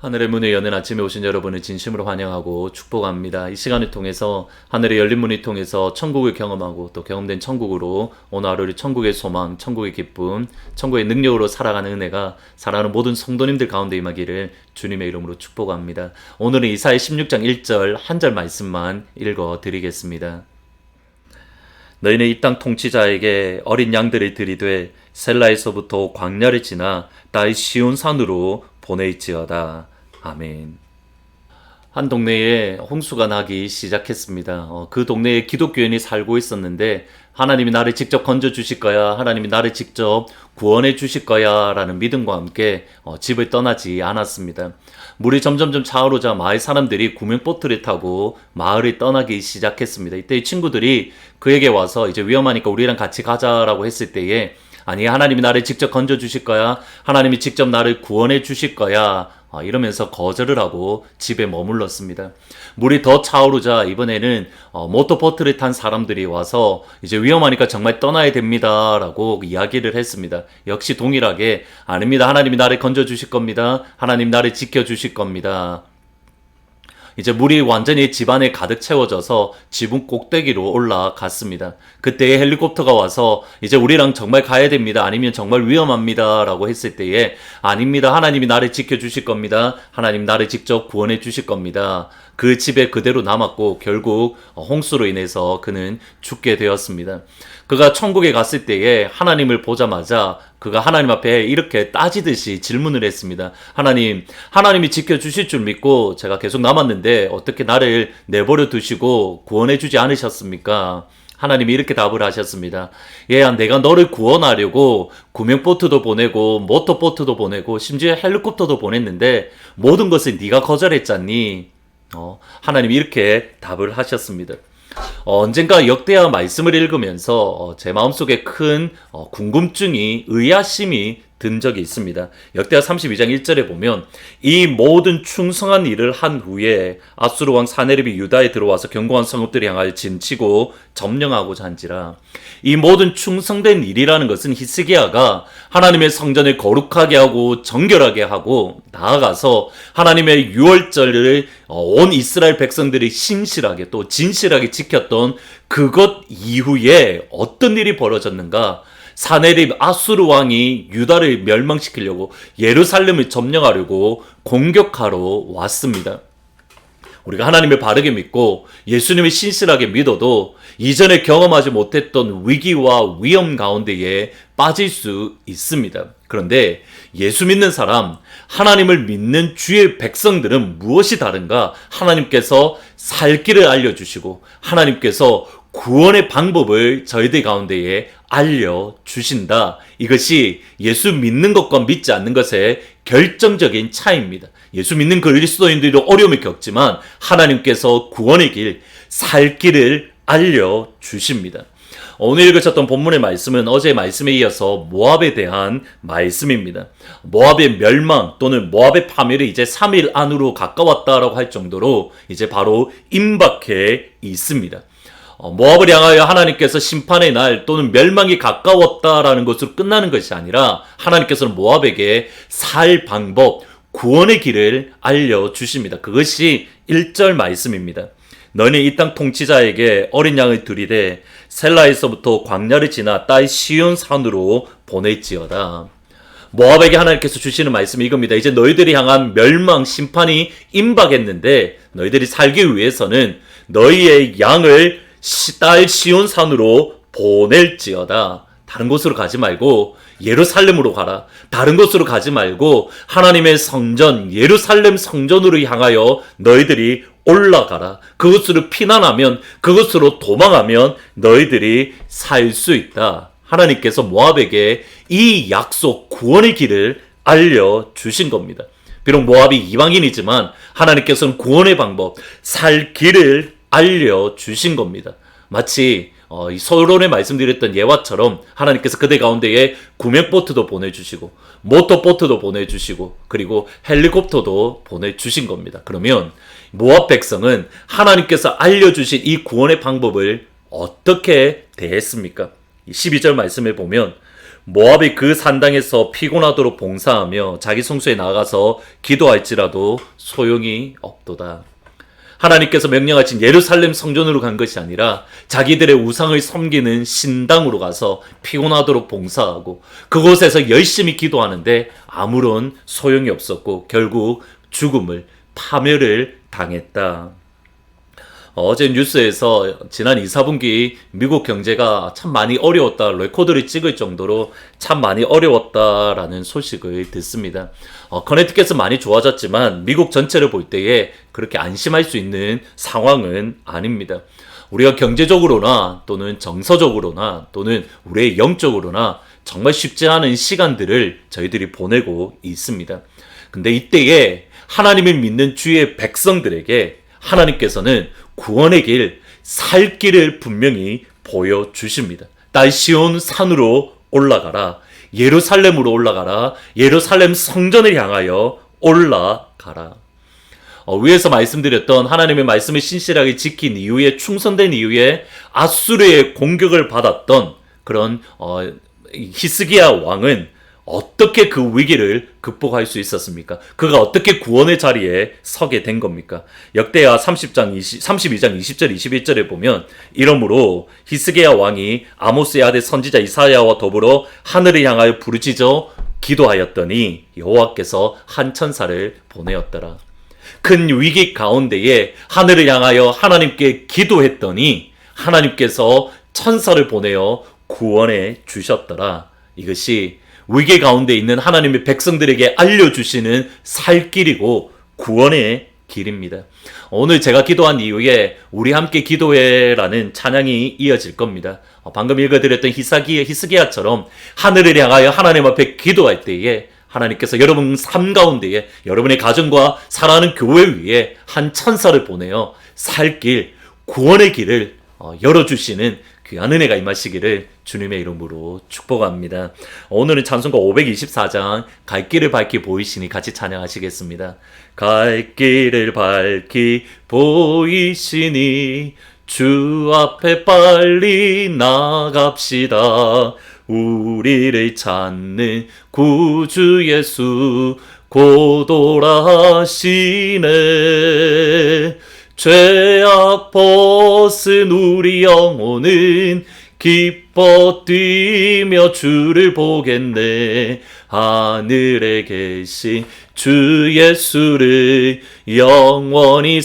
하늘의 문을 여는 아침에 오신 여러분을 진심으로 환영하고 축복합니다. 이 시간을 통해서 하늘의 열린 문을 통해서 천국을 경험하고 또 경험된 천국으로 오늘 하루를 천국의 소망, 천국의 기쁨, 천국의 능력으로 살아가는 은혜가 사랑하는 모든 성도님들 가운데 임하기를 주님의 이름으로 축복합니다. 오늘은 이사야 16장 1절 한 절 말씀만 읽어드리겠습니다. 너희는 이 땅 통치자에게 어린 양들을 들이되 셀라에서부터 광야를 지나 나의 시온 산으로 보낼지어다. 아멘. 한 동네에 홍수가 나기 시작했습니다. 그 동네에 기독교인이 살고 있었는데 하나님이 나를 직접 건져주실 거야, 하나님이 나를 직접 구원해 주실 거야 라는 믿음과 함께 집을 떠나지 않았습니다. 물이 점점점 차오르자 마을 사람들이 구명보트를 타고 마을을 떠나기 시작했습니다. 이때 이 친구들이 그에게 와서 이제 위험하니까 우리랑 같이 가자라고 했을 때에 아니, 하나님이 나를 직접 건져주실 거야, 하나님이 직접 나를 구원해 주실 거야 이러면서 거절을 하고 집에 머물렀습니다. 물이 더 차오르자 이번에는 모터보트를 탄 사람들이 와서 이제 위험하니까 정말 떠나야 됩니다 라고 이야기를 했습니다. 역시 동일하게 아닙니다, 하나님이 나를 건져주실 겁니다, 하나님 나를 지켜주실 겁니다. 이제 물이 완전히 집안에 가득 채워져서 지붕 꼭대기로 올라갔습니다. 그때에 헬리콥터가 와서 이제 우리랑 정말 가야 됩니다, 아니면 정말 위험합니다 라고 했을 때에 아닙니다, 하나님이 나를 지켜주실 겁니다, 하나님 나를 직접 구원해 주실 겁니다. 그 집에 그대로 남았고 결국 홍수로 인해서 그는 죽게 되었습니다. 그가 천국에 갔을 때에 하나님을 보자마자 그가 하나님 앞에 이렇게 따지듯이 질문을 했습니다. 하나님이 지켜주실 줄 믿고 제가 계속 남았는데 어떻게 나를 내버려 두시고 구원해 주지 않으셨습니까? 하나님이 이렇게 답을 하셨습니다. 얘야, 내가 너를 구원하려고 구명보트도 보내고 모터보트도 보내고 심지어 헬리콥터도 보냈는데 모든 것을 네가 거절했잖니? 하나님이 이렇게 답을 하셨습니다. 언젠가 역대하 말씀을 읽으면서 제 마음속에 큰 궁금증이, 의아심이 든 적이 있습니다. 역대하 32장 1절에 보면 이 모든 충성한 일을 한 후에 아수르 왕 사네립이 유다에 들어와서 견고한 성읍들을 향하여 진치고 점령하고자 한지라. 이 모든 충성된 일이라는 것은 히스기야가 하나님의 성전을 거룩하게 하고 정결하게 하고 나아가서 하나님의 유월절을 온 이스라엘 백성들이 신실하게 또 진실하게 지켰던 그것 이후에 어떤 일이 벌어졌는가? 사네립 아수르 왕이 유다를 멸망시키려고 예루살렘을 점령하려고 공격하러 왔습니다. 우리가 하나님을 바르게 믿고 예수님을 신실하게 믿어도 이전에 경험하지 못했던 위기와 위험 가운데에 빠질 수 있습니다. 그런데 예수 믿는 사람, 하나님을 믿는 주의 백성들은 무엇이 다른가? 하나님께서 살 길을 알려주시고 하나님께서 구원의 방법을 저희들 가운데에 알려주신다. 이것이 예수 믿는 것과 믿지 않는 것의 결정적인 차이입니다. 예수 믿는 그리스도인들도 어려움을 겪지만 하나님께서 구원의 길, 살 길을 알려주십니다. 오늘 읽으셨던 본문의 말씀은 어제의 말씀에 이어서 모압에 대한 말씀입니다. 모압의 멸망 또는 모압의 파멸이 이제 3일 안으로 가까웠다라고 할 정도로 이제 바로 임박해 있습니다. 모압을 향하여 하나님께서 심판의 날 또는 멸망이 가까웠다라는 것으로 끝나는 것이 아니라 하나님께서는 모압에게 살 방법, 구원의 길을 알려주십니다. 그것이 1절 말씀입니다. 너는 이 땅 통치자에게 어린 양을 들이되 셀라에서부터 광야를 지나 딸 시온 산으로 보낼지어다. 모압에게 하나님께서 주시는 말씀이 이겁니다. 이제 너희들이 향한 멸망, 심판이 임박했는데 너희들이 살기 위해서는 너희의 양을 딸 시온 산으로 보낼지어다. 다른 곳으로 가지 말고 예루살렘으로 가라. 다른 곳으로 가지 말고 하나님의 성전 예루살렘 성전으로 향하여 너희들이 올라가라. 그곳으로 피난하면, 그곳으로 도망하면 너희들이 살 수 있다. 하나님께서 모압에게 이 약속, 구원의 길을 알려주신 겁니다. 비록 모압이 이방인이지만 하나님께서는 구원의 방법, 살 길을 알려주신 겁니다. 마치 이 서론에 말씀드렸던 예화처럼 하나님께서 그들 가운데에 구명보트도 보내주시고 모터보트도 보내주시고 그리고 헬리콥터도 보내주신 겁니다. 그러면 모압 백성은 하나님께서 알려주신 이 구원의 방법을 어떻게 대했습니까? 12절 말씀에 보면 모압이 그 산당에서 피곤하도록 봉사하며 자기 성소에 나가서 기도할지라도 소용이 없도다. 하나님께서 명령하신 예루살렘 성전으로 간 것이 아니라 자기들의 우상을 섬기는 신당으로 가서 피곤하도록 봉사하고 그곳에서 열심히 기도하는데 아무런 소용이 없었고 결국 죽음을, 파멸을 당했다. 어제 뉴스에서 지난 2, 4분기 미국 경제가 참 많이 어려웠다, 레코드를 찍을 정도로 참 많이 어려웠다라는 소식을 듣습니다. 커네티켓은 많이 좋아졌지만 미국 전체를 볼 때에 그렇게 안심할 수 있는 상황은 아닙니다. 우리가 경제적으로나 또는 정서적으로나 또는 우리의 영적으로나 정말 쉽지 않은 시간들을 저희들이 보내고 있습니다. 근데 이때에 하나님을 믿는 주의 백성들에게 하나님께서는 구원의 길, 살 길을 분명히 보여주십니다. 시온 산으로 올라가라. 예루살렘으로 올라가라. 예루살렘 성전을 향하여 올라가라. 위에서 말씀드렸던 하나님의 말씀을 신실하게 지킨 이후에, 충성된 이후에 아수르의 공격을 받았던 그런 히스기야 왕은 어떻게 그 위기를 극복할 수 있었습니까? 그가 어떻게 구원의 자리에 서게 된 겁니까? 역대하 32장 20절 21절에 보면 이러므로 히스기야 왕이 아모스의 아들 선지자 이사야와 더불어 하늘을 향하여 부르짖어 기도하였더니 여호와께서 한 천사를 보내었더라. 큰 위기 가운데에 하늘을 향하여 하나님께 기도했더니 하나님께서 천사를 보내어 구원해 주셨더라. 이것이 위기 가운데 있는 하나님의 백성들에게 알려주시는 살 길이고 구원의 길입니다. 오늘 제가 기도한 이후에 우리 함께 기도해라는 찬양이 이어질 겁니다. 방금 읽어드렸던 히스기야처럼 하늘을 향하여 하나님 앞에 기도할 때에 하나님께서 여러분 삶 가운데에 여러분의 가정과 사랑하는 교회 위에 한 천사를 보내어 살 길, 구원의 길을 열어주시는 귀한 은혜가 임하시기를 주님의 이름으로 축복합니다. 오늘은 찬송가 524장 갈 길을 밝히 보이시니 같이 찬양하시겠습니다. 갈 길을 밝히 보이시니 주 앞에 빨리 나갑시다. 우리를 찾는 구주 예수 곧 오라하시네. 죄악 벗은 우리 영혼은 기뻐 뛰며 주를 보겠네. 하늘에 계신 주 예수를 영원히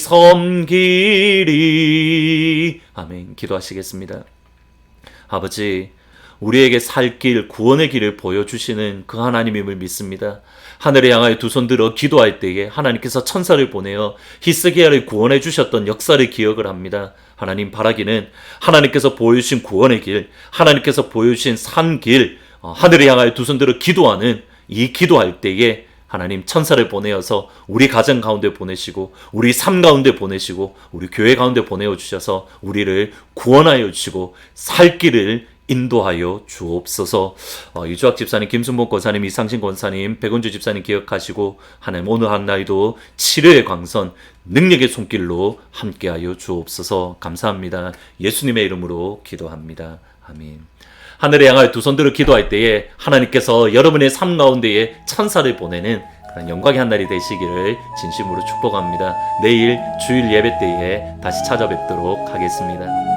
섬기리. 아멘. 기도하시겠습니다. 아버지, 우리에게 살 길, 구원의 길을 보여주시는 그 하나님임을 믿습니다. 하늘에 향하여 두 손 들어 기도할 때에 하나님께서 천사를 보내어 히스기야를 구원해 주셨던 역사를 기억을 합니다. 하나님 바라기는 하나님께서 보여주신 구원의 길, 하나님께서 보여주신 산 길, 하늘에 향하여 두 손 들어 기도하는 이 기도할 때에 하나님 천사를 보내어서 우리 가정 가운데 보내시고 우리 삶 가운데 보내시고 우리 교회 가운데 보내어 주셔서 우리를 구원하여 주시고 살 길을 인도하여 주옵소서. 이주학 집사님, 김순복 권사님, 이상신 권사님, 백은주 집사님 기억하시고 하나님 오늘 한 날도 치료의 광선, 능력의 손길로 함께하여 주옵소서. 감사합니다. 예수님의 이름으로 기도합니다. 아멘. 하늘에 향하여 두 손 들어 기도할 때에 하나님께서 여러분의 삶 가운데에 천사를 보내는 그런 영광의 한 날이 되시기를 진심으로 축복합니다. 내일 주일 예배 때에 다시 찾아뵙도록 하겠습니다.